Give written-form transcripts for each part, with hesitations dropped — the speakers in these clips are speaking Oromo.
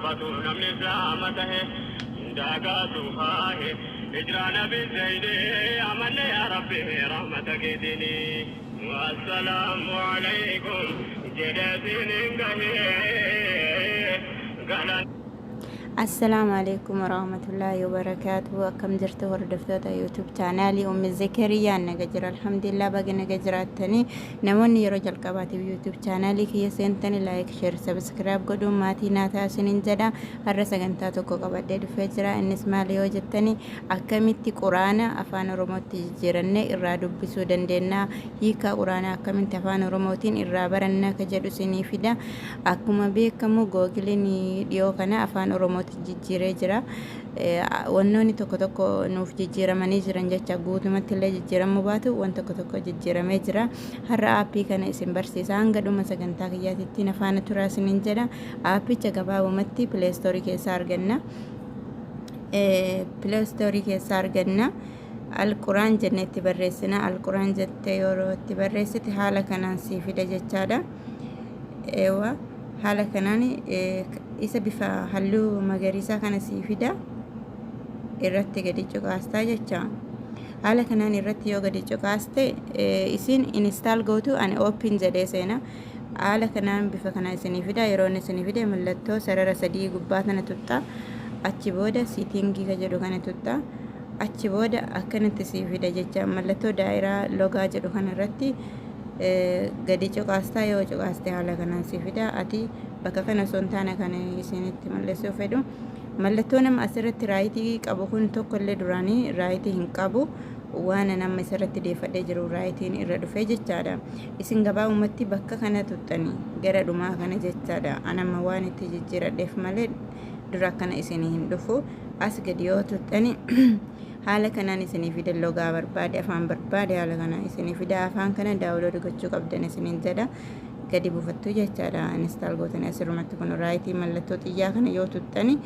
فاتون من إسلامته داقاتها إجرانا بالزيد أمن يا ربي رحمتك ديني والسلام عليكم جلسين قهي السلام عليكم ورحمة الله وبركاته. كم جرت وردفت يوتيوب channel أم زكريا نجر الحمد لله باقي نجرتني نموني رجل كباتي يوتيوب channel كي سنتني لايك شير سبسكرايب قدوم ماتي ناتا سنين جدا هرسجنتا تكو كبادي فجرا الناس مالي وجدتني أكملتي قرآن أفان رموتي جرنة إرادو بسودن دينا هيكا قرآن أكملت أفان رموتين إرابرنا كجدو سني فدا أكما بيكمو جوجلني ديو كنا أفان رموت jijjiiree jira wannoonni tokko tokko nuuf jijjiiramanii jiran jecha guutumatti illee jijjiiramuu baatu waan tokko tokko jijjiiramee jira har'a aappii kana isin barsiisa hanga dhuma sagantaa kiyyaatitti nafaana turaa isiniin jedha aappicha gabaabumatti pileestoorii keessaa arganna alquraan jennee itti barreessina alquraan jettee yeroo itti barreessite haala kanaan sii fida jechaadha haala kanaan isa bifa halluu magariisaa kana sii fida irratti gadi cuqaastaa jecha haala kanaan irratti yoo gadi cuqaaste isin install gootu ani open jedhee seena haala kanaan bifa kana isinii fida yeroo isinii fide mallattoo sarara sadii gubbaa kana tuttaa achi booda siitingii ka jedhu kana tuttaa achi booda akkanatti sii fida jecha mallattoo daa'iraa logaa jedhu kana irratti gadi cuqaastaa yoo cuqaaste haala kanaan sii fida ati bakka kana sontaana kana isinitti malleessuu fedhu mallattoo nama asirratti raayitii qabu kun tokko illee duraanii raayitii hin qabu waan nama asirratti deeffadhee jiru raayitiin irra dhufee jechaadha isin gabaabumatti bakka kana tuttanii gara dhumaa kana jechaadha anama waan itti jijjiiradheef malee dura kana isinii hin dhufu as gadi yoo tuttanii haala kanaan isinii fida logaa barbaade afaan barbaade haala kanaan isinii fida afaan kana daawulood gochuu qabdan isiniin jedha gadi buufattu jechaadha install gootanii asirrumatti kun raayitii mallattoo xiyyaa kana yoo tuttanii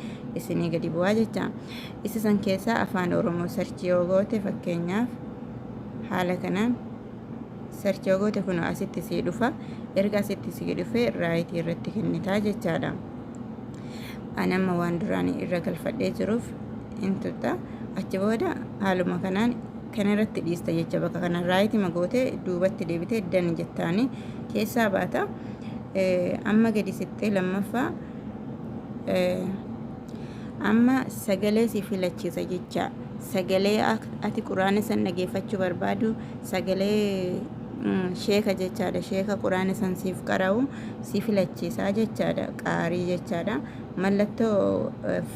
isinii gadi bu'aa jecha isa san keessaa afaan oromoo sarchi yoo goote fakkeenyaaf haala kanaan sarchi yoo goote kun asitti sii dhufa erga asitti sii dhufe raayitii irratti kennitaa jechaadha anamma waan duraanii irra galfadhee jiruuf intutta achi booda haaluma kanaan kana irratti dhiista jecha bakka kana raayitii magoote duubatti deebitee dan jettaanii keessaa baata amma gadi sittee lammaffaa amma sagalee si filachiisa jecha sagalee ati quraana san dhageeffachuu barbaadu sagalee sheeka jechaadha sheeka quraana san siif qara'u si filachiisaa jechaadha qaarii jechaadha mallattoo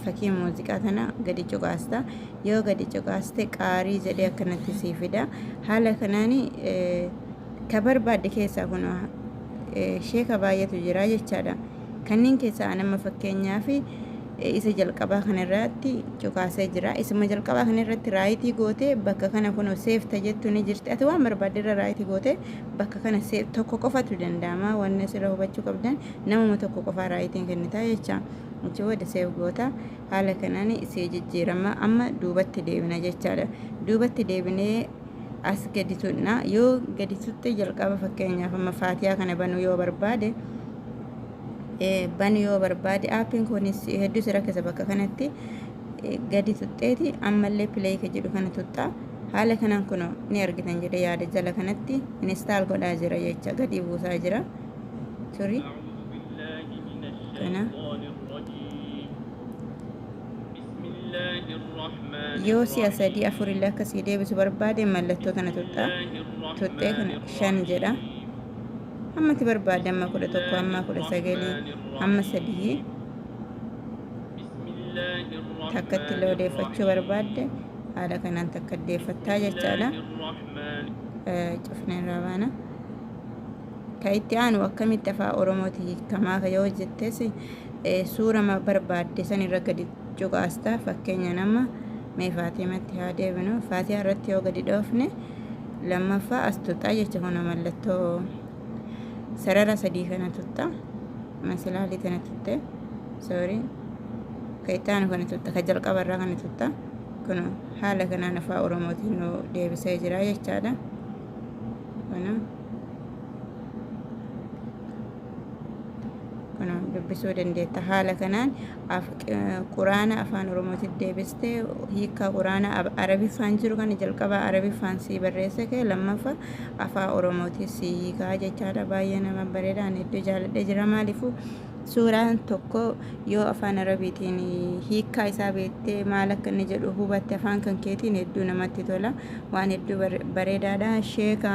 fakkii muuziqaa tana gadi cuqaasta yoo gadi cuqaaste qaarii jedhee akkanatti sii fida haala kanaani ka barbaadde keessaa kun sheeka baay'eetu jira jechaadha kanneen keessaa nama fakkeenyaaf isa jalqabaa kanarratti cuqaasee jira isuma jalqabaa kanarratti raayitii goote bakka kana kun seef tajettu ni jirti ati waan barbaadde irra raayitii goote bakka kana seef tokko qofatu danda'ama wanni asirra hubachuu qabdan namuma tokko qofaa raayitiin kennitaa jecha achi booda seef goota haala kanaan isii jijjiirama amma duubatti deebina jechaadha duubatti deebinee as gadi tunna yoo gadi tutte jalqaba fakkeenyaaf amma faatiyaa kana banuu yoo barbaade aappiin kunis hedduu sira keessa bakka kanatti gadi tutteeti ammallee pileey ka jedhu kana tuttaa haala kanaan kun ni argitan jedhe yaada jala kanatti install godhaa jira jecha gadi buusaa jira turi kana yoo si'a sadii afurillee akkasii deebisu barbaade mallattoo kana tuttee kana 5 jedha ammati barbaade amma 11 amma 19 amma 3 takkatti illee odeeffachuu barbaadde haala kanaan takka deeffattaa jechaadha cufneen rabaana ka itti aanu akkamitti afaan oromooti hiikamaa ka yoo jettes suurama barbaadde san irra gadi cuqaasta fakkeenya nama mee faatimatti haa deebinu faatiyaa irratti yoo gadi dhoofne lammaffaa as tuttaa jecha kuna mallattoo sarara sadii kana tutta masilaalii kana tutte sorry ka itti aanu kana tutta ka jalqaba irraa kana tutta kun haala kanaan afaan oromootiin nu deebisee jira jechaadha kana dubbisuu dandeetta. Haala kanaan quraana afaan oromootti deebistee hiika quraana arabiffaan jiru kana jalqaba arabiffaan si barreesse kee lammaffaa afaan oromootti si hiikaa jechaadha. Baay'ee nama bareedaan hedduu jaalladhee jira. Maaliifuu suuraan tokko yoo afaan arabiitiin hiikaa isaa beektee maal akka inni jedhu hubatte afaan kan keetiin hedduu namatti tola. Waan hedduu bareedaadha. Sheeka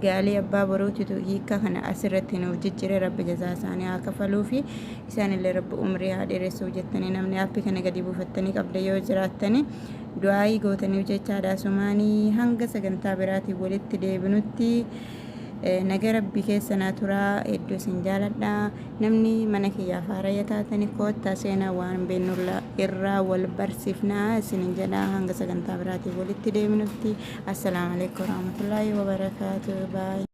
gaalii abbaa boruutitu hiikaa kana asirratti nuuf jijjiire. Rabbi jazaa isaanii haa kafaluu fi isaanillee rabbi umrii haa dheeressuuf jettanii namni aappii kana gadi buufattanii qabda yoo jiraattanii du'aayii gootaniif jechaadha. Sumaanii hanga sagantaa biraatiin walitti deebinutti naga rabbi keessa naa turaa. Hedduu isin jaaladha. Namni mana kiyyaaf haarayya taatanii koottaa seenaa waan beeknu irraa wal barsiifnaa isinin jedha. Hanga sagantaa biraatiin walitti deebinutti assalaamu alaikum warahmatullaahi wabarakaatuh. Baay.